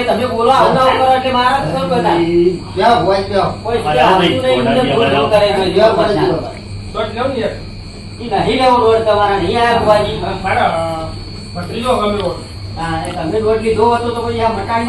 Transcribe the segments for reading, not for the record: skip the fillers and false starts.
તમે બોલો એટલે મારા નહીં લેવો રોડ તમારા નહીં આવ્યા તમે રોડ લીધો હતો તો પછી આ મકાન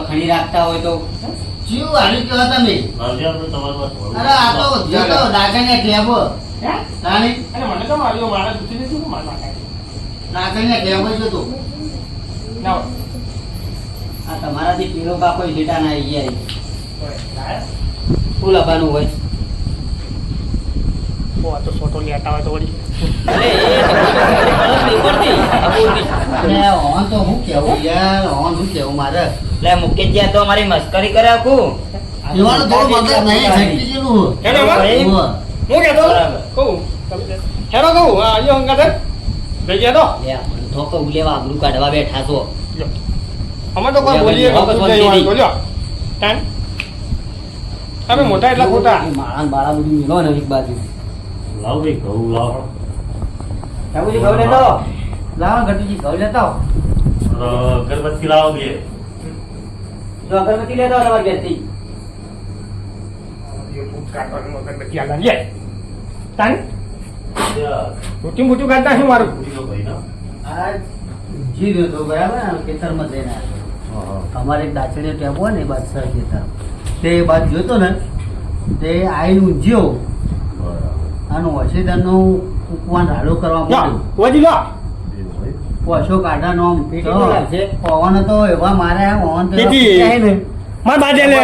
ખણી રાખતા હોય તો જીવ હારી કહેવા તમે અરે આ તો જતો ડાકને કહેવો રાણી અને મને તો માર્યો મારા દુખી નથી તો મારવા ડાકને કહેવો છે તો ના આ તમારાથી પીળો કાપો જેટા ના આવી ગયા ફૂલ આપવાનું હોય આ તો ફોટો લેતા હોય તો વળી ઓન તો હું કેવું યાર ઓન હું કેવું મારે લે મુકેશ જ્યાં તો અમારી મસ્કરી કરે આખું એવાનો થોડું મગજ નહીં શક્તિ જેવું હેલો હું કહેતો કહું હેરો કહું હા અહીંયા હંગા ભાઈ કહેતો ધોકો લેવા આબરૂ કાઢવા બેઠા છો અમે તો કોઈ બોલીએ તો લ્યો ટાઈમ અમે મોટા એટલા ખોટા માળા બાળા બધું મિલો ને એક બાજુ લાવ ભાઈ ઘઉં લાવ ઠાકોરજી ઘઉં લેતો લાવો ઘટુજી ઘઉં લેતો અગરબત્તી લાવો બે જો અગરબત્તી લેતો તમારી બેનથી મોટી કાઢતા શું મારું આ જી રહ્યો તો બરાબર ને ખેતરમાં જઈને આવ્યો અમારે એક દાચડીયો ટેપ હોય ને એ બાદ સર ખેતર તે બાદ જોતો ને તે આઈને ઊંઝ્યો આનું વસીદારનું ઉપવાન રાડો કરવા માંડ્યો ઓછો કાઢાનો આમ પવન હતો એવા મારે પવન માર બાજે લે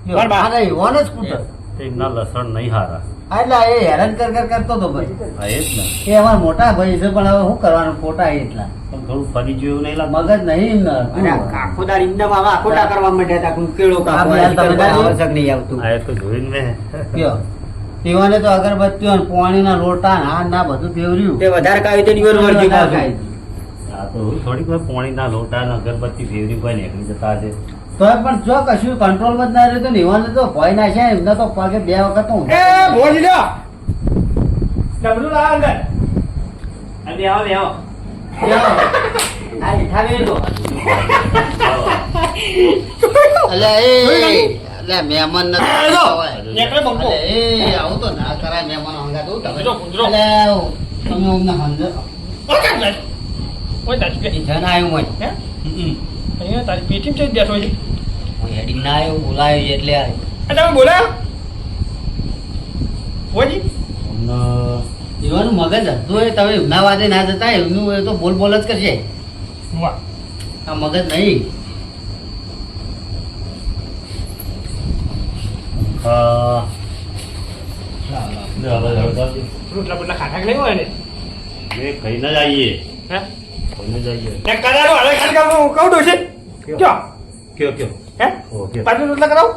માર બા અરે એવાનો જ સ્કૂટર એમના લસણ નહીં હારા એટલે એ હેરાન કરતો હતો ભાઈ હા એ જ ને એ અમારા મોટા ભાઈ છે પણ હવે શું કરવાનું ખોટા એટલા પણ થોડું ફરી જોયું નહીં લાગે મગજ નહીં ને અને આખો દાડી ઇન્દમ આવા આખોટા કરવા માંડ્યા હતા કોઈ કેળો કાપો આવશ્યક નહીં આવતું આ તો જોઈને મેં કયો પીવાને તો અગરબત્તીઓ ને પાણીના લોટા ને આ ના બધું ફેવર્યું તે વધારે કાવી તો દિવસ વળજી પાછું આ તો થોડીક વાર પાણીના લોટા ને અગરબત્તી ફેવરી કોઈ નીકળી જતા છે તો પણ જો કશું કંટ્રોલ જ ના રહ્યું તો નિવાને તો ભય ના છે એમને તો પગે બે વખત તો એ બોલી લ્યો ડબલું લાવ અંદર અને આવો આવો આ મીઠા વે તો અલ્યા અલ્યા મહેમાન નીકળે બંકો એ આવું તો ના કરાય મહેમાન હંગા તો કુંદરો કુંદરો અલ્યા તમે અમને સમજો ઓય દાદી એ જન આવ્યું મને હે અહીંયા તારી પેટીમ છે બેઠો છે હું હેડિંગ ના આવ્યો બોલાયો એટલે આવ્યો આ તમે બોલાયો ઓજી એવાનું મગજ હતું એ તમે એમના વાદે ના જતા એમનું એ તો બોલ બોલ જ કરશે વાહ આ મગજ નહીં રોટલા બોટલા ખાટા કે નહીં હોય ને કહીને જ આવીએ હે કહીને જ આવીએ ને કદારો હવે ખાલી કામ હું કહું દઉં છે ક્યો કયો કયો હે ઓકે પાછું રોટલા કરાવું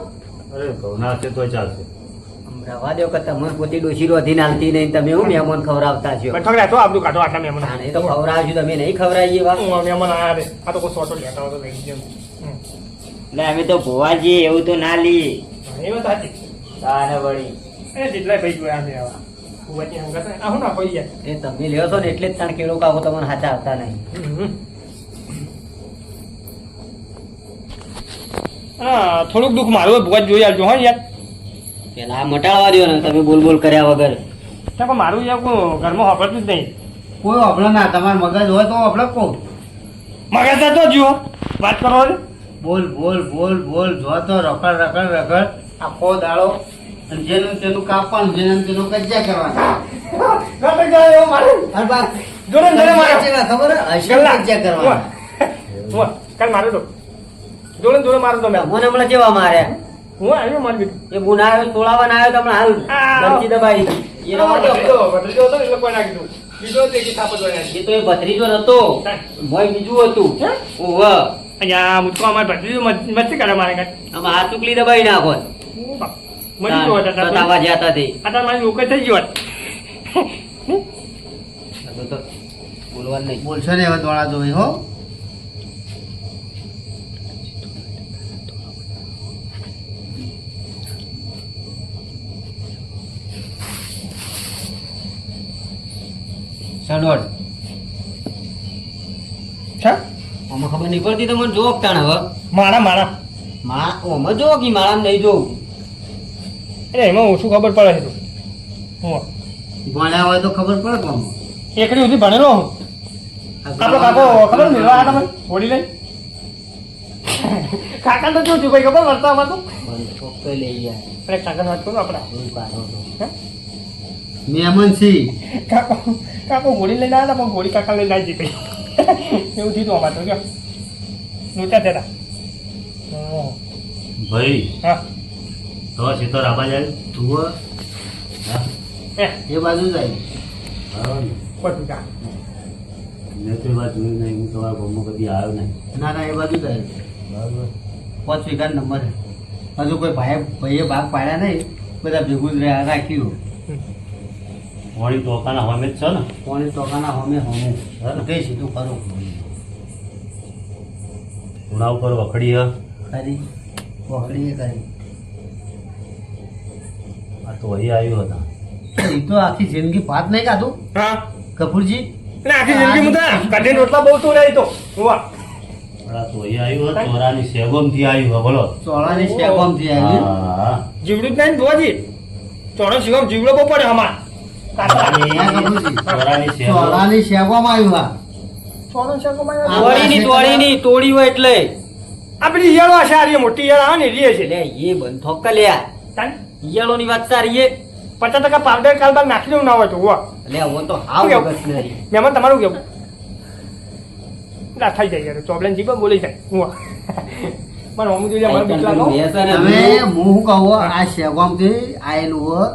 અરે ઘઉંના હશે તો ચાલશે રવા દો કે તમે પોતી ડોશી રોધી નાલતી નહીં તમે હું મહેમાન ખવડાવતા છો બેઠો રહેતો આપણું કાઢો આટલા મહેમાન એ તો ખવડાવજો તમે નહીં ખવડાવીએ વાત મહેમાન આયા રે આ તો કોઈ સોટો લેતા હોય તો લઈ જેમ એટલે અમે તો ભોવાજી એવું તો ના લઈએ એ વાત સાચી તાને વળી એ જેટલા ભાઈ જોયા છે આવા ભુવાજી હંગા છે આ હું ના કોઈ જાય એ તમે લ્યો છો ને એટલે જ તાણ કેળો કાકો તમને હાચા આવતા નહીં હા થોડુંક દુઃખ મારું ભુવાજ જોઈ આવજો હા યાર પેલા આ મટાડવા દો ને તમે બોલ બોલ કર્યા વગર પણ મારું યાર કોઈ ઘરમાં વાપરતું જ નહીં કોઈ અભળો ના તમારે મગજ હોય તો અભળો કહું મગજ તો જુઓ વાત કરો બોલ બોલ બોલ બોલ જો તો રખડ રખડ રખડ આખો દાડો અને જેનું તેનું કાપવાનું જેનું તેનું કજ્જા કરવાના નાટક જાય એવો મારે અને બા જોડે જોડે મારે કજ્જા ખબર હશે કજ્જા કરવાના કાલ મારો તો જોડે જોડે મારો તો મેં મને હમણાં કેવા માર્યા હું આવ્યો મારી બેટી એ મુના આવ્યો તોડાવા ના આવ્યો તમને હાલ ધમકી દબાઈ એનો વાંધો ભત્રીજો હતો એટલે કોઈ નાખી દઉં બીજો તે કે થાપત વળ્યા એ તો એ ભત્રીજો નતો મોય બીજું હતું હે? ઓહ અહીંયા મુટકો અમારે ભત્રીજો મસ્તી કરે મારે કાંઈ આમાં હાથ ઉકલી દબાઈ નાખો મરી ગયો હતા તાવા જતા તે આ મારી લોકો થઈ ગયો તો બોલવાનું નહીં બોલશો ને હવે દોડા જોઈ હો સડોડ છે આમાં ખબર નહીં પડતી તો મને જોક તાણ હવે મારા મારા ઓમાં જો કે મારા નહીં જોઉં એટલે એમાં ઓછું ખબર પડે છે તું હું ભણ્યા હોય તો ખબર પડે કોમ એકડી સુધી ભણેલો હું આપણો કાકો ખબર મેળવા આ તમે હોડી લઈ કાકા તો જોયું ભાઈ ખબર વર્તા આમાં તો ચોખ્ખો લઈ જાય અરે કાકા વાત કરું આપડા હે? મહેમાન સી કાકો કાકો ઘોડી લઈને આવ્યા હતા પણ ઘોડી કાકા લઈને આવી ગઈ એવું થયું અમારે તો જો નોચા થયા હતા ભાઈ હા તો સીતો રાબા જાય તું હા એ બાજુ જાય બરાબર ને બધું કા મેં તો એ વાત જોઈ નહીં હું તમારા ગામમાં કદી આવ્યો નહીં ના ના એ બાજુ જાય બરાબર 5 વીઘા નંબર હજુ કોઈ ભાઈએ ભાગ પાડ્યા નહીં બધા ભેગું જ રાખ્યું વળી ટોકાના હોમે જ છે ને કોણી ટોકાના હોમે હોમે હા. તે સીધું ખરું ઉણા ઉપર વખડી હ ખરી વખડીએ કરી આ તો અહીં આવ્યો હતા એ તો આખી જિંદગી ભાત નહીં ખાધું હા કપૂરજી એટલે આખી જિંદગી મુદા કઢી રોટલા બહુ તું રહી તો વાહ પણ આ તો અહીં આવ્યો હતો ચોરાની સેગોમથી આવ્યું હે બોલો ચોળાની શેકોમથી આવી હા જીવડું જ નહીં જોવાજી ચોરો શિવમ જીવડો બહુ પડે અમાર ચોરાની સેગોમ ચોળાની શેકોમાં આવ્યું આ ચોરો શેકોમાં તોડીની તોડી હોય એટલે આ પેલી ઈયળો આ સારી મોટી ઈયળ આવે ને રીએ છે લે એ બંધ થોક લ્યા તાન ઈયળોની વાત સારી એ 50% પાવડર કાલ બાદ નાખી દેવું ના હોય તો વાહ લે હું તો હાવ શું કેવું? વગસ નહીં મહેમાન તમારું કેવું ના થઈ જાય યાર ચોબલેન જીબા બોલી જાય વાહ મને અમુક જોઈએ મને બીક લાગો તમે હું શું કહું આ શેકોમથી આયેલું હો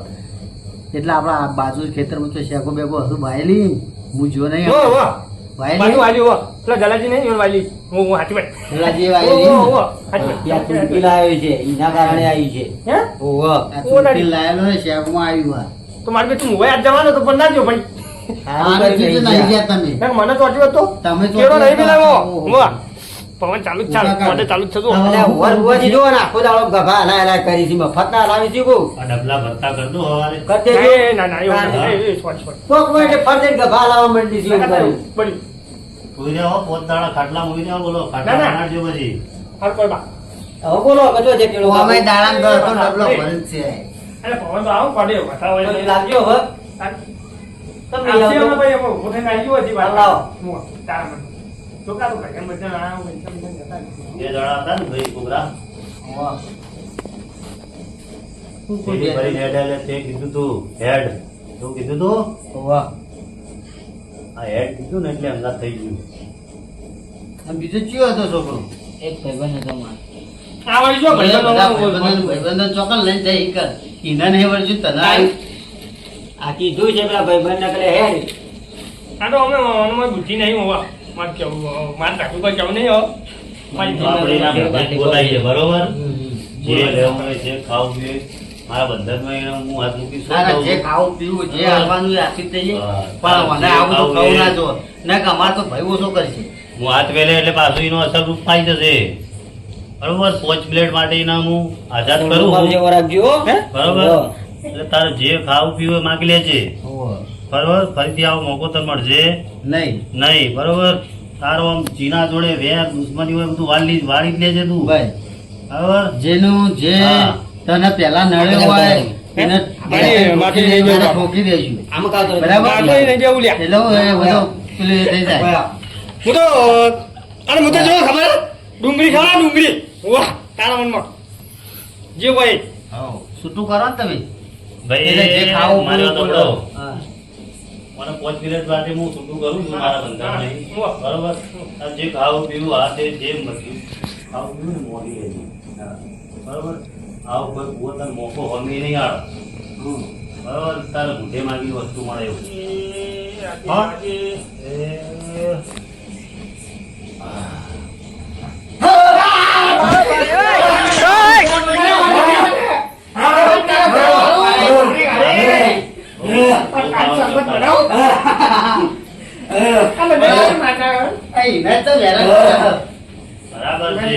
એટલે આપણા બાજુ ખેતરમાં તો શેકો બેકો હતું વાયેલી હું જો નહીં વાહ વાહ વાયેલી વાલી વાહ પેલા જલાજી નહીં ઈવન વાલી હું હાથી ભાઈ પેલાજી વાહ વાયેલી વાહ હાથી ત્યાં ચૂંટકી લાવ્યો છે એના કારણે આવી છે હે ઓહો આ ચૂંટકી લાયેલો ને શેકમાં આવ્યું આ તો મારે કે તું મોય આજ જવાનો તો પણ ના જો ભાઈ આને કીધું નહીં ગયા તમે ના, મને તો હજુ હતો તમે તો કેળો નહીં મિલાવો ઓહો. વાહ પવન ચાલુ જ ચાલ મોઢે ચાલુ જ થતું અરે વર બુવાજી જુઓ ને આખો દાડો ગભા હલાય કરી છે મફતના હલાવી છે કહું આ ડબલા ભરતા કર દો હવારે કરી દેજો એ, ના ના એવું હા. નહીં. એ, સોરી, સોરી. કોક મિનિટે ફરજે ગભા હલાવવા માંડી છે એવું કર્યું. બળી. કોઈ રહ્યા હો પોત દાડા ખાટલા મૂકી દેવા બોલો ના, ખાટલા ના. બનાવજો પછી હાલ કોઈ બા. હવે બોલો બધો જે કેળો અમે દાડામ ગયો તો ડબલો ભરેલ છે અરે પવન તો આવો પડે બતાવો તો એટલે. લાગજો હવે આ- તમે આ આવજો. શિયાળો ભાઈ એમાં ઊભો થઈને આવી ગયો હજી વાત. લાવો. હું તારા મને. તો કાં તો ભાઈ એમ બધા આ બધા જતા રહે. બે દાડા હતા ને ભાઈ છોકરા વાહ. શું તેની ભરીને હેડ એટલે તે કીધું તું હેડ શું કીધું તું વાહ. આ હેડ કીધું ને એટલે અમદાવાદ થઈ ગયું આમ બીજો ચિયો હતો છોકરો એક ભાઈબંધ હતો મારો. આ વળી જો ભાઈ બધા ભાઈબંધો ચોકન લઈને જાય ઈ કર. ઈના નહીં વળજુ તને આવ્યું. આ કીધું છે પેલા ભાઈબંધ નકલે હેડ. આ તો અમે મનમાં બુદ્ધિ નહીં હોવા મારે કેવું મારે તાકું કોઈ કેવું નહીં હો મારી તો આપણે એના ભેગા બોલાવીએ બરોબર જે લેવું હોય જે ખાવું જોઈએ મારા બંધનમાં એને હું હાથ મૂકી શું સારા કહું? જે ખાવું પીવું જે આવવાનું એ આપી જ દઈએ હા. પણ મને આવું તો ખાવું ખાવું ના એ. જો ના કે અમારે તો ભાઈ ઓછો કરશે હું હાથ વેલે એટલે પાછું એનો અસર રૂપ પાઈ જશે બરોબર 5 પ્લેટ માટે એના હું આઝાદ કરું રૂમાલ જેવો રાખજો હો. હે? બરોબર હા. એટલે તારે જે ખાવું પીવું એ માગી લેજે બરોબર ફરીથી આવો મોકો તને મળશે નહીં નહીં બરોબર તારો આમ ચીના જોડે વેર દુશ્મની હોય બધું વાળી જ લેજે તું ભાઈ બરોબર જેનું જે હા. તને પેલા નડ્યો હોય એને માટી લઈ જજો. ઠોકી દેજો આમ કાં તો બરાબર. આ તો એને જેવું લ્યા એટલે હું એ બધો પેલું એ થઈ જાય હું તો અરે હું તો જો ખબર ડુંગળી ખાવા ડુંગળી વાહ તારા મનમાં જે હોય હા છૂટું કરો ને તમે ભાઈ એટલે જે ખાવું મારે પૂરું તો પૂરું. બરો. હા. મને 5 મિનિટ બાદ હું છૂટું કરું છું મારા બંધન નહીં હા. બરોબર આ જે ખાવું પીવું આ તે જે મર્યું ખાવું પીવું ને મોડી રહેજો બરોબર આવું કોઈ પોતાનો મોકો હોમી નહીં આવે હમ. બરોબર તારે ઘૂંટે માંગી વસ્તુ મળે એવું હા? એ મેં તો હેરાન કર્યો. બરાબર છે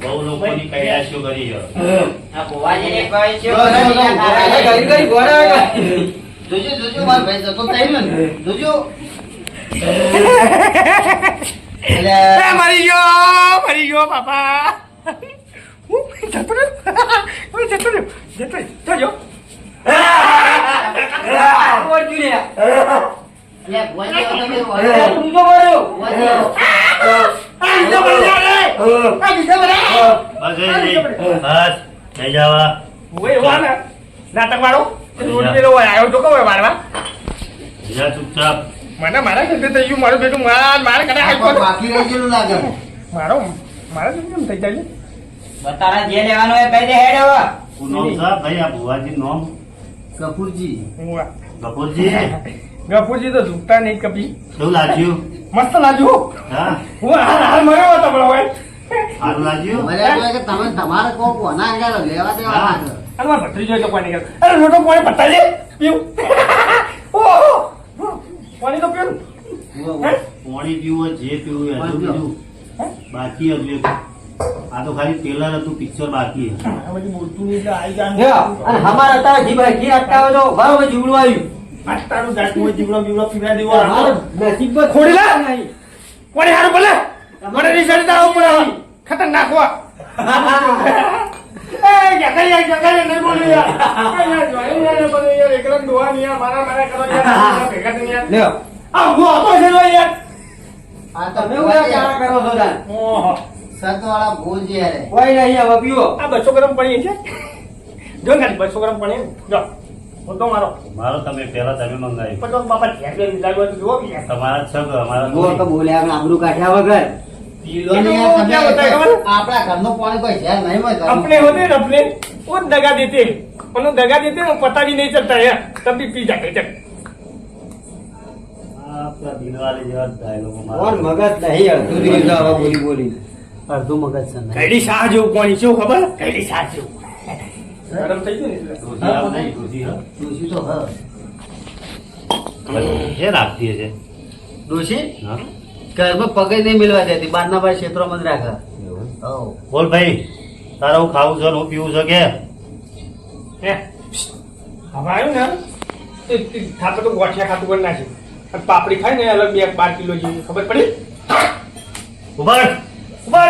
બહુ લોકોની કૈયાશીઓ કરી છે આ ભુવાજીને કહે છે જો, ઘડી ઘડી ઘોડા આગળ. જોજો જોજો મારો ભાઈ જતો થઈ ગયો ને જોજો એટલે મરી ગયો બાપા જતો રહ્યો જજો એટલે ભોજ્યો તમે ભોજ્યો. બસ એ જ. બસ જઈ જવા નાટક વાળો રોડ પેલો આવ્યો તો કયો વાળવા બીજા ચૂપચાપ મને મારા ઘરે થઈ ગયું મારું બેટું મારે કદાચ આપ્યો બાકી રહી ગયેલું લાગે મારા કેમ થઈ જાય બતારા જે લેવાનો હોય કહી દે હેડ હવે શું નામ છે ભાઈ આ ભુવાજી નામ કપૂરજી ગફુરજી ગફુરજી તો ઝૂકતા નહીં કપી કેવું લાગ્યું મસ્ત લાગ્યું હા હું હાલ મળ્યો હતો પણ હવે સારું લાગ્યું મને એમ લાગે તમે તમારે કોક કોના આગળ લેવા દેવા હા. લાગે. અને મારા ભત્રીજો તો પાણી કરે અરે મોટો પાણી બતાજે પીવું ઓહો પાણી તો પીવું પાણી પીવું હોય, જે પીવું હોય, હજુ બીજું બાકી હજુ એક. આ તો ખાલી ટેલર હતું પિક્ચર બાકી છે. આ બધી બોલતું નહીં એટલે આવી જાય લ્યો, અને અમારે તારા ઘી રાખતા હોય તો બરાબર જીવડું આવ્યું આ તારું જાતું હોય જીવડો બીવડો પીવડા દેવો અમારું નસીબ જ ખોડી લા. નહીં. કોને હારું બોલે મને રિઝલ્ટ આવું પડે ખતરનાક હો એ જગાઈ નહીં બોલી યાર યાર જોઈ યાર બોલે યાર એકલા દોવા નહીં યાર મારા કરો યાર ભેગા થઈ યાર લ્યો, આ હું હતો છે જો યાર આ તો તમે ઉડા ચારા કરો છો તાન. ઓહો સતવાળા ભોજી હારે. કોઈ નહીં હવે પીવો આ 200 ગ્રામ પાણી છે જો ખાલી 200 ગ્રામ પાણી જો બધો મારો મારો તમે પહેલા તમે મંગાવી પણ તો બાપા ધ્યાન દે લાગ્યો તો જુઓ કે યાર તમારા જ છે કે અમારા જુઓ તો થોડી? બોલ્યા અમે આબરૂ કાઢ્યા વગર એને યાર તમે ક્યાં બતાય ખબર? આપણા ઘરનું પાણી કોઈ ઝેર નહીં હોય ઘરનું. अपने होते हैं अपने वो दगा देते हैं उन्हें दगा देते हैं वो पता भी नहीं चलता है तभी पी जाते हैं આ આપણા દિલવાલે જેવા ડાયલોગો ઓર મગજ નહીં અડધું દિવસ હવે બોલી બોલી અડધું મગજ છે નહીં. કઈડી શાહ જેવું પાણી છે ખબર કઈડી શાહ જેવું ગરમ થઈ ગયું ને એટલે. તુલસી આમ નહીં, તુલસી હા. ડોશી તો હા. છે રાખતી છે ડોશી હા ઘરમાં પગે નહીં મિલવા દેતી બહારના ભાઈ ક્ષેત્રોમાં જ રાખે. હઉ. બોલ ભાઈ તારે હું ખાવું છે ને હું પીવું છે કે હે હવે આવ્યું ને તે ખાતું તો ગોઠિયા ખાતું કરી નાખ્યું અને પાપડી ખાય ને અલગ 12 કિલો જેવી ખબર પડી ઉભર ઉભા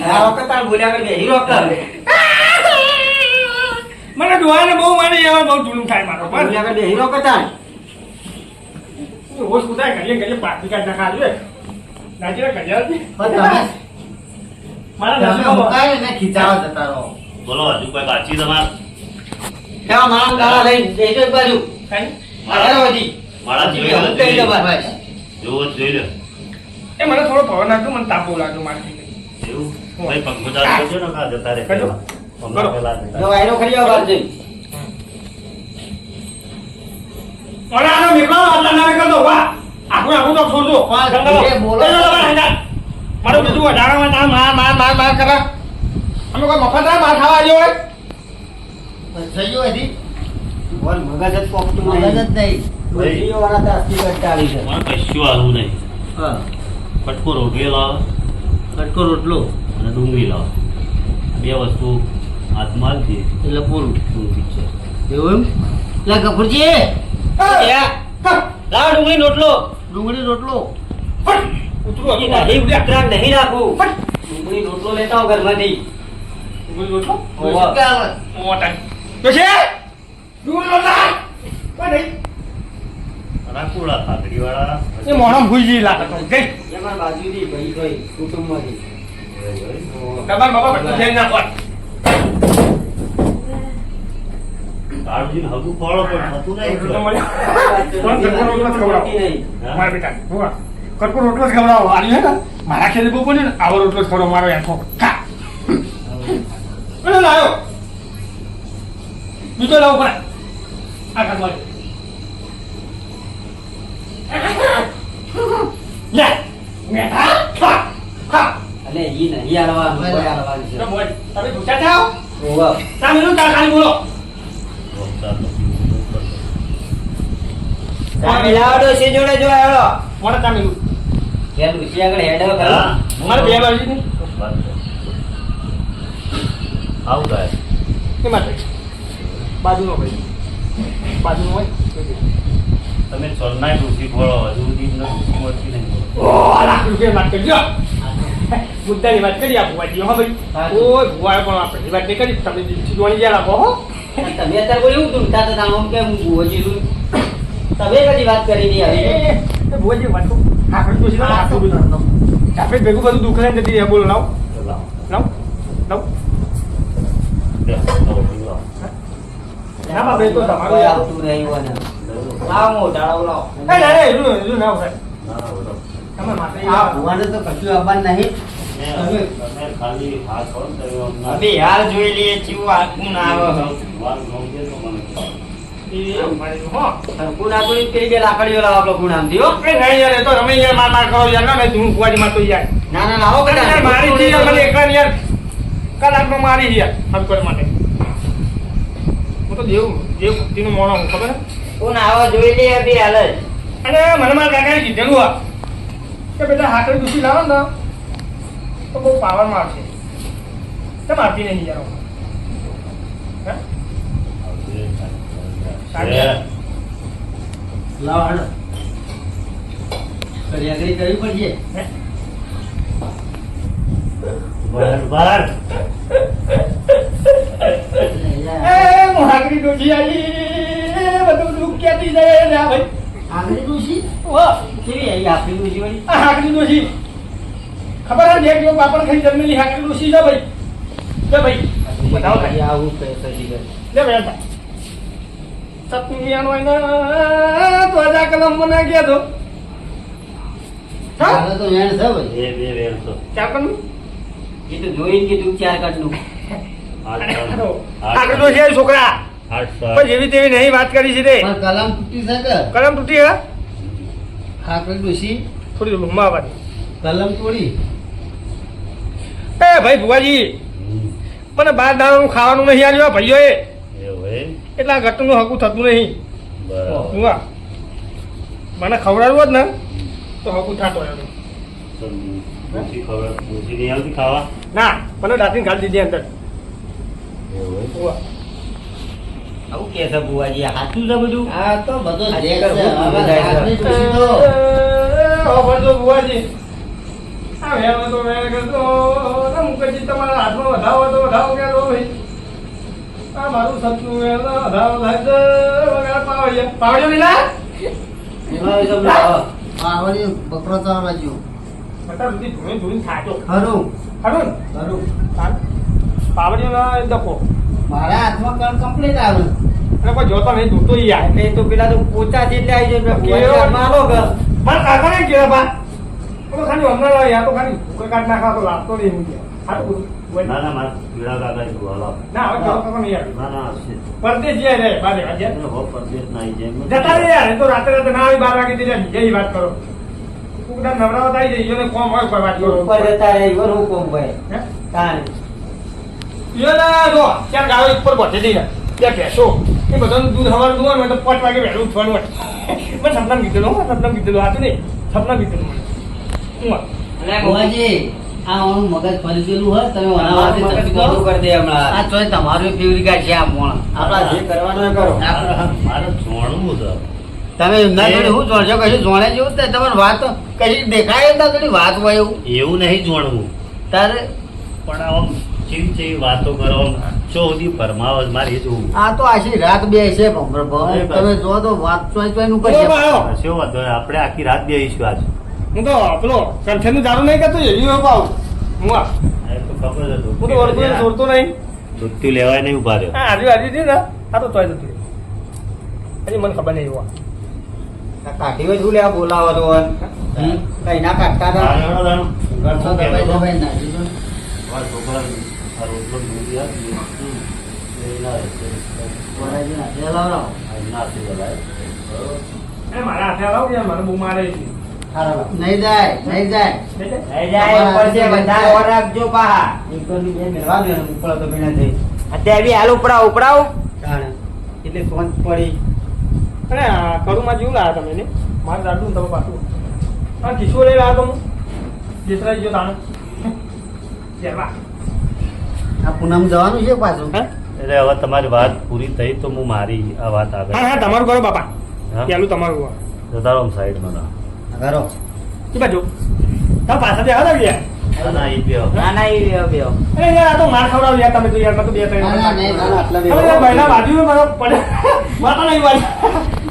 આ વખત તાર બોલ્યા વગર બેહી રહો કર. મને ડોહાને બહુ માને એવા બહુ જૂનું થાય મારો પણ બોલ્યા વગર બેહી રહો કર તાર. રોજ કુદાય કરીએ કરીએ પાછી કાઢ નાખા જોઈએ નાચીને કજ્યા પણ તમે મારા તમે નામ મુકાય ને ખીચાવા જતા રહો. બોલો હજુ કોઈ બાકી તમારે કેવા મારા દાડા લઈને બેસજો એક બાજુ. આગળ વધી. મારા પછી જોઈ હું કહી દઉં બસ. જોવો જ જોઈ લો એ મને થોડો પવન આવતો મને તાપ બહુ લાગ્યો મારથી એવું ભાઈ પંખો ચાલુ કરજો ને કા જતા રહે કરજો. હમણાં કરો. પહેલા જ. જો વાયરો ખરી આવો બહાર જઈને. અરે આનો નિર્માણ આટલા ના કર દો વાહ આખું તો છોડજો વાહ, જંગલો. એ બોલો. એ બોલો, હેંડા. મારું બીજું વધારામાં માર કરા અમે કોઈ મફત ના માર ખાવા આવ્યો હોય થઈ ગયો હજી? બોલ મગજ જ પોકતું મગજ જ નહીં. નહીં. ડોશીઓવાળા તો અસ્તી કટ ચાલી છે. મને કશું આવું નહીં હા. કટકો રોટલી લાવો કટકો રોટલો અને ડુંગળી લાવો બે વસ્તુ હાથમાં જ છે એટલે પૂરું. પિક્ચર એવું એમ? લે કપૂરજી લાવ ડુંગળી રોટલો. ડુંગળી રોટલો. ઉતરું હતું નહીં ઉતરાક નહીં રાખવું. ફટ. ડુંગળી રોટલો લેતા આવો ઘરમાંથી. ડુંગળી રોટલો? ઓવા. શું કે આવે? મોટા. તો છે? ડુંગળી રોટલા? કોઈ નહીં. રાખો થોડા ખાતરીવાળા. એ મોણો ભૂઈ લાગે તો ગઈ એમાં બાજુથી ભાઈ કોઈ કુટુંબમાંથી તમાર બાપા બધું ધ્યાન રાખો કાળજીને હગું ફળો પણ થતું નહીં. તો મને કોણ કરકો રોટલો જ ખવડાવો નહીં. મારા બેટા હોવા કરકો રોટલો જ ખવડાવો આની હે ને મારા ખેલે બહુ બોલ્યો ને આવો રોટલો જ ખવડાવો મારો એઠો ખા અરે લાયો બીજો લાવો પણ આ ખાત મારી લે મેઠા ખા ખા અને ઈ નહીં હાલવાનું, કોઈ હાલવાનું છે. તો બોલ તમે પૂછ્યા જાઓ ઓવા. ચા મેલું ચા ખાલી બોલો ચા મિલાવો ડોશી જોડે જો હેડો. મને ચા મેલું કે ડોશી આગળ હેડો કરો. હા. મારે બે બાજુ ને આવું થાય. એ માટે બાજુનો ભાઈ બાજુનો હોય તમે ચોલનાય ડોસી ફળો હજુ સુધી નથી મળતી નહીં. ઓ લાખ રૂપિયા વાત કરજો મુદ્દાની વાત કરી આપું વાજી હો ભાઈ ઓ ભુવાએ પણ આપણે વાત નહીં કરી તમે ચીજવાણી જ્યાં રાખો હો અને તમે અત્યારે કોઈ એવું ઢૂંઢતા હતા આમ કે હું ભુવોજી છું. તમે કદી વાત કરી નહીં આવી. ભુવાજી વાત તો આખડી તો સીધા આખું બધું ચાપે ભેગું બધું દુઃખ લઈને જતી રહે બોલો લાવ તો લાવો. લાવ લાવ લે, લાવો, લાવો. ના બાપા એ તો તમારું કોઈ યાર આવતું નહીં હોય ને. લાવો મોટાળો લાવો. ના ના એટલું ના હોય ના, બોલો. તમે માટે આ ભુવાને તો કશું આવવાનું નહીં. તમે ખાલી હાથ કરો ને તો એમ ના- અભી હાલ જોઈ લઈએ ચીવું આખું ના આવે. વાત ગમશે તો મને કહો. એ મારી હો સરખું નાખું નહીં, પેલી બે લાકડીઓ લાવો આપણો ગુણામથી, હો. એ નહીં યાર એ તો રમે યાર માર કરો યાર ના નહીં હું ભુવાજી માં તો યાર ના ના લાવો અરે યાર, મારી જી યાર મને એકલા યાર કલાકમાં મારી યાર હમકોર માટે હું તો દેવ ભક્તિનો મોણો હું ખબર હે? હું નાવો જોઈ લઈએ અભી હાલ જ. અને મને મારા કાકાએ કીધેલું આ કે બેટા હાકડી દૂસી લાવો ને તો બહુ પાવર મારશે કેમ આવતી નહીં યાર હે? આવશે. લાવો હેડો. કરી આગળ કરવી પડશે. હે? બરાબર. એ હું હાકડી દૂસી આવી એ બધું દુઃખ ક્યાંથી જાય રે આ ભાઈ આગળ ડોશી વાહ કેવી આવી આપણી ડોશી વળી? આ હાકડી દોશી ખબર હે જે કેવો પાપડ ખાઈ જન્મેલી હાકડી દોશી છે ભાઈ લે ભાઈ બતાવો ભાઈ આવું પૈસા દીધા. લે ભાઈ સપનિયાનો એને તો આજા કલમ મને ગયા તો હા આગળ તો વેણ છે ભાઈ. બે વેર તો. ચાર કલમ એ તો જોઈને કીધું 4 કટનું. હાકડી દોશી આવી છોકરા પણ જેવી તેવી નહીં વાત કરી છે તે પણ કલમ તૂટી છે કે કલમ તૂટી હે આગળ ડોશી થોડી રૂમમાં આવવાની કલમ તોડી. એ ભાઈ ભુવાજી મને બાર દાણાનું ખાવાનું નહીં આવ્યું ભાઈઓ એ એવું હે? એટલા ઘટનું હકું થતું નહીં બરાબર. જુઓ મને ખવડાવવું જ ને તો હકું થતો એનું તો ડોસી ખબર ડોસી નહીં આવતી ખાવા? ના મને દાંતીને ઘાલી દીધી અંદર એવું હે? જુઓ આવું કે છે બુવાજી, આ સાચું છે બધું? આ તો બધો આ જે જે છે. કરવું હવે બધાય છે. આગળની ડોશી તો ભરજો બુવાજી આ વેણ તો વેણ કરતો ને મુકેશજી તમારા હાથમાં વધાવો તો વધાવો કે લો ભાઈ આ મારું સપનું વેણ વધાવો થાય છે વગાડ પાવડિયો લીલા એમાં એ બધું આવે. આ વળી બકરો ચાલવા ગયો. બતા સુધી ધોઈને ધોઈને થાક્યો ખરું ખરું ખરું. પાવડિયો ના દખો મારા હાથમાં કલ કમ્પ્લીટ આવે. એટલે કોઈ જોતો નહીં જોતો ઈ યાર એટલે એ તો પેલા તો પોચા છે એટલે આવી જાય. કેવો? બુવાજી હાથમાં આલો કે. મારા કાકાને કેવા બા તો ખાલી હમણાં યાર તો ખાલી ભૂખે કાઢ નાખા તો લાગતો નહીં હું કે હાટું બધું ના ના મારા પીળા કાકા જો હાલો. ના હવે કેવો કાકો નહીં યાર ના ના આવશે. પરદેશ જ્યાં રે બારે વાગ્યા એટલે હો પરદેશ ના આવી જાય. જતા રે યાર એ તો રાતે રાતે ના આવી 12 વાગે તે બીજાની વાત કરો કુકડા નવરાવત આવી જાય ઈયોને કોમ હોય કોઈ વાત કરો ઉપર જતા રહે ઈવન હું કોમ ભાઈ. હે તાણે. ઈયોના જો ચાર ગાળો ઉપર પહોંચી દઈ બે ભેંસો એ બધાનું દૂધ હવારનું દુવાનું હોય તો 5 વાગે વહેલું ઉઠવાનું હોય મેં સપનામાં કીધેલું સપનામાં કીધેલું હતું નહીં સપનામાં કીધેલું હું અને બુવાજી, આ ઓનું મગજ ફરી ગયેલું હોય તમે વણાવાથી મગજ ચપટી ગોળું કરો. કરી દે હમણાં. આ ચોય તમારું ફેવરી કાર્ડ છે આ મોણ. આપણા જે કરવાનું એ કરો. મારે જોણવું છે. તમે એમના જોડે શું જોડશો? કશું જોડે જેવું જ નહીં. તમારે વાત કઈ દેખાય એમના જોડે વાત હોય એવું એવું નહીં જોણવું તારે પણ આમ ચીવી ચીવી વાતો કરો ચો સુધી ફરમાવો મારે એ જોવું આ તો આશી રાત બે છે ભમરો તમે જો તો વાત ચોય નું બોલો કરી ભાઈઓ. શું વાંધો નહીં, આપણે આખી રાત બેસીશું આજ હું તો પેલો કંઠેનું દારૂ નહીં કરતો એવી હોય પાવ હું આ એ તો ખબર જ હતું. હું તો વળગું છોડતો નહીં દૂધથી લેવાય નહીં ઉભા રહ્યો હા આજુ આજુ છે ને આ તો તોય જતું હજી મને ખબર નહીં એવું કાઢી હોય શું લેવા બોલાવો તો કઈ ના કાઢતા હતા હાલો, હાલો. ઘરતો દબાઈ દબાઈ નાખી દો. મારા છોકરાને આ રોટલો દૂધ આપીએ. એ ના રહેશે. વરાજી નાખી દો, લાવો, લાવો. આજ ના આપી દેવાય. બરોબર. એ મારા હાથે લાવ યાર મને બહુ મારે છે હાલો, લાવો. નહીં જાય નહીં જાય લઈ જાય ઉપર છે બધા ઓર રાખજો પાહા એકરની બે મેળવા દો અને ઉપર તો ભીના થઈ અત્યારે બી હાલ ઉપડાવ તાણે. એટલે ફોન પડી અરે આ કરુમાં જેવું લાયા તમે ને મારે દાદુ ને તમે પાછું હા કિશોર એ લાયા તો હું જેતરાઈ ગયો તાણે જેવા આ પૂનમ જવાનું છે પાછું હા એટલે હવે તમારી વાત પૂરી થઈ તો હું મારી આ વાત આગળ હા તમારું કરો બાપા હા? પેલું તમારું કરો જતા રહો સાઈડમાં ના. ઘરો કી બાજુ તમે પાછળથી આવો ને યાર ના, ના, ઈ બેહો. ના ના એ બેહો અરે યાર આ તો માર ખવડાવ યાર તમે તો યાર મેં તો બે ત્રણ ના, ના, નહીં, ના, ના, આટલા બે. અરે યાર ભાઈના બાજુ મારો પડે માતા નહીં વાળી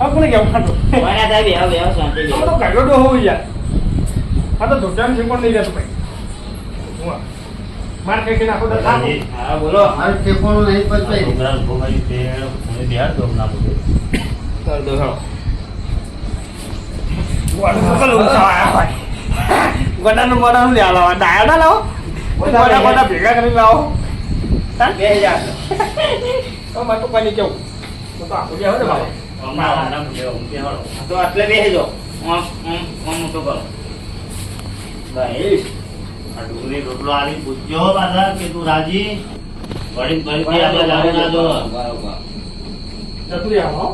હવે કોને કેવું ખાતો કોના થાય બેહો શાંતિ અમે બેહો તો કાઢો તો હોવું યાર આ તો ધોચાનું છે પણ નહીં રહેતું ભાઈ હું આ. માર કઈ નાખો તો થાકો. રાજી, હા બોલો મારું ટેકોનું નહીં આ પચવાય. છોકરાને ભોગાવી તે મને બિહાર દો ના બધે. ચાલ દો હા ગોડાનું મોડાનું લે લાવો ડાયા ના લાવો ગોડા ગોડા ભેગા કરી લાવો હા બે જા તો મારે તો કોઈ કેવું હું તો આખું જાય ને બાબા હમણાં ના બધે, હું બેહાડો. તો આટલે બેહજો તો કરો બસ આ ડુંગળી રોટલો આલી પૂછજો પાછા કે તું રાજી વળી ફરીથી આપણે લાવી ના દો. બરોબર જતું રહ્યા હો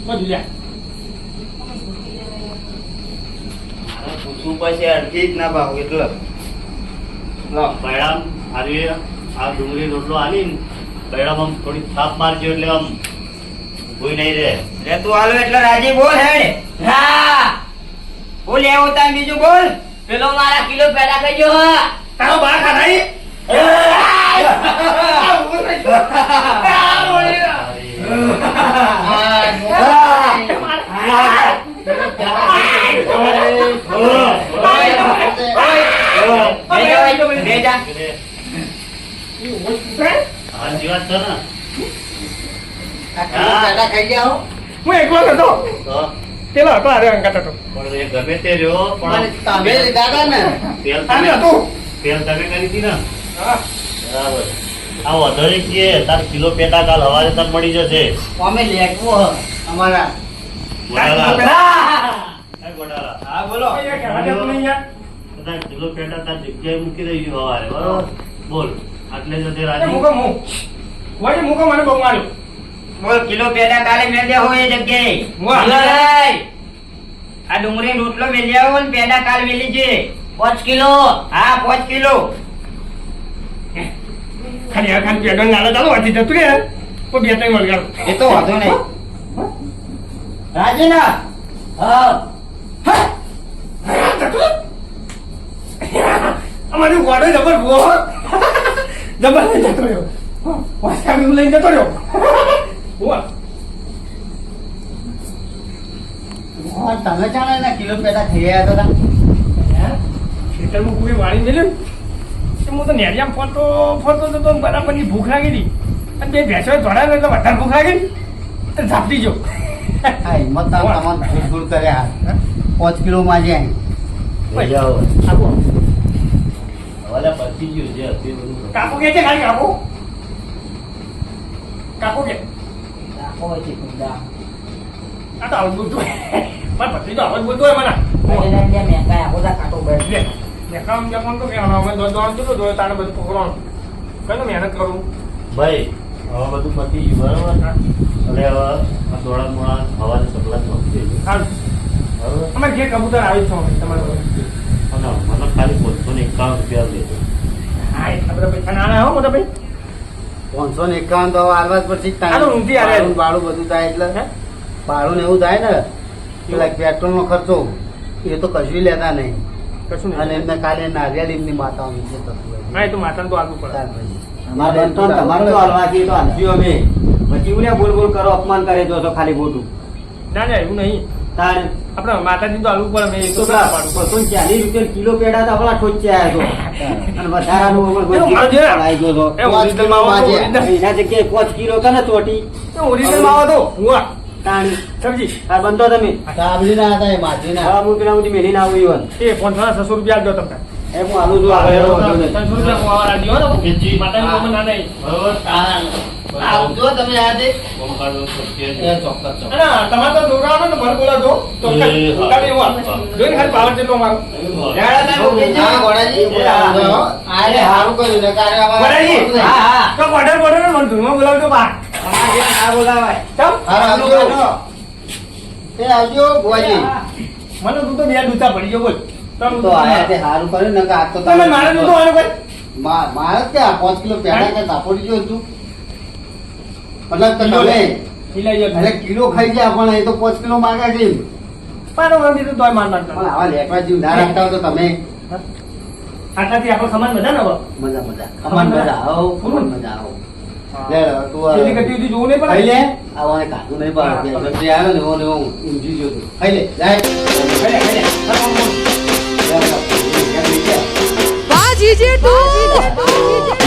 બધું લ્યા મારે પૂછવું પછી અડધી જ ના ભાવ એટલે લો બૈરામ આલી આ ડુંગળી રોટલો આલી ને બૈરામ આમ થોડી થાપ મારજો એટલે આમ કોઈ નહીં રહે. રે તું હાલો એટલે રાજી બોલ હેડ હા બોલ એવું તા બીજું બોલ પેલો મારા કિલો પેડા કરી ગયો હા તારો બા ખાઈ સાચી વાત છે ને? આ કિલો પેડા ખાઈ ગયા હો. હું એકલો હતો તો પેલો હતો અરે અંગાત હતો પણ એ ગમે તે રહ્યો મને પણ તમે દાદા ને તેલ આને તમે હતું તેલ તમે કરી હતી ને હા બરાબર. આ વધારે છીએ તાર કિલો પેટા કાલ હવારે તને મળી જશે. અમે લેખવો હ અમારા ગોડાલા. એ ગોડાલા. હા બોલો અહીંયા કહેવા જતું નહીં યાર તાર કિલો પેટા તાર જગ્યાએ મૂકી દઈ હવારે બરોબર બોલ આટલે જતે એ રાજી. મૂકો હું વળી મૂકો મને બહુ માર્યો બોલ કિલો પેડા કાલે મેલ્યા હોય એ જગ્યાએ વાહ. કિલો લઈ. આ ડુંગળી રોટલો મેલ્યા હોય ને પેડા કાલ મેલી છે 5 કિલો હા 5 કિલો ખાલી આ ખાલી પેડલ નાના ચાલો વાંચી જતું રે કોઈ બે ત્રણ વળગાડો એ તો વાંધો નહીં રાજી ના હા અમારી વાડો જબર ભૂવો જબર લઈ જતો રહ્યો વાસકા બી લઈને જતો રહ્યો ભૂવા હા, તમે જાણો ને કિલો પેડા ખાઈ ગયા હતા ખેતરમાં કોઈ વાળી મેલ્યું ને હું તો નેરિયામાં ફરતો જતો ને બરાબરની ભૂખ લાગી હતી અને બે ભેંસો જોડાય એટલે વધારે ભૂખ લાગી તો ઝાપટી જો હા હિંમત ના તમારે ભૂલ ભૂલ કર્યા 5 કિલો માં જાય લઈ જાઓ. આપો હવારે પતી ગયું જે હતું એ બધું. કાપો કે છે ખાલી કાપો કાપો કે રાખો છે ખુદા આ તો આવું બોલતું હોય મારે ભત્રી તો આવું જ બોલતું હોય મને મેંકાય આખો દા કાટો બેઠ લે મેં કામ જવાનું તો કે અમે દોડ જતો જોઈએ તારે બધું પકડવાનું કઈ મહેનત કરું ભાઈ હવે બધું પતી ગયું બરોબર એટલે હવે આ દોડા મોડા હવારે સકલા જ નહોતી. સારું બરોબર અમારે ઘેર કબૂતર આવી છે તમારે અને મને ખાલી 551 રૂપિયા લેજો. હા એટલા બધા પૈસા ના હો મોટા ભાઈ 551 તો આલવા જ પડશે આ તો ઊંધી આવે. ભાડું બાળું બધું થાય એટલે ભાડું ને એવું થાય ને પેલા પેટ્રોલ નો ખર્ચો એ તો કશું લેતા નહીં કશું અને નહીં એમને કાલે નારિયેળ એમની માતાઓની છે થતું હોય. હા એ તો માતાને તો આગળ પડે ત્યાર પછી અમારે બંધો ને તમારે તો હાલવાથી તો હાલશું અમે. પછી ઉલ્યા બોલ બોલ કરો, અપમાન કરે જો તો ખાલી ખોટું. ના ના એવું નહીં. તારે આપણે માતાજી તો હાલવું પડે મેં એ તો તો ના પાડું. 40 રૂપિયા કિલો પેડા તો આપણા ઠોચ્યા હતો. અને વધારાનું અમારે કોઈ એવું મારજે. લાઈ ગયો તો. એ original માવો તો original. એના જગ્યાએ 5 કિલો કરે ને ચોટી. એ original માવો તો હુઆ. તાણી સમજી આ બંધો તમે હા, હું પેલા સુધી મેલીને આવું ઈવન. એ 500-600 રૂપિયા આપજો તમને. એ હું આલું છું આગળ એનો વાંધો નહીં. 300 રૂપિયા કમાવા લાગ્યો હો તો. જી. માતાજી કોમ ના નહીં. બરોબર આવજો તમે આજે. ઓમકારનો સત્ય છે. ના તમારે તો દોરાવાનો ને ભર બોલાવજો તો કાલે એવું આપે. જોઈને ખાલી પાવર જેટલો મારો. જાડા તમે મૂકી જો. ગોડાજી. હા, હા. તો બોર્ડર ને મને ધૂળમાં બોલાવજો બા. અમારે જેમ ના બોલાવાય. ચમ? મને તું તો બે દૂતા પડી ગયો બોલ. તો આયા તે હારું કર્યું ને કે આ તો તમે મારે દૂતો આનો ભાઈ. મારે ક્યાં 5 કિલો પેડા કે તાપોડી ગયો તું મતલબ કે કિલો તમે હિલાઈ ગયો. અરે કિલો ખાઈ ગયા પણ એ તો 5 કિલો માંગા છે પાડો મને બીજું તોય માર પણ નાખતા. આવા લેકડા જીવ ના રાખતા હોય તો તમે આટલાથી આપણે સમાન બધા ને હવે. મજા ખમણ મજા આવો ખમણ મજા આવો લે તું પેલી ગતિ સુધી જોવું નહીં પડે. ખાઈ લે આવાને કાઢું નહીં પાડે જે આવ્યો ને એવો ને એવો ઊંઘી ગયો તું ખાઈ લે જાય ખાઈ લે. લે, લે. વાહ જીજે તું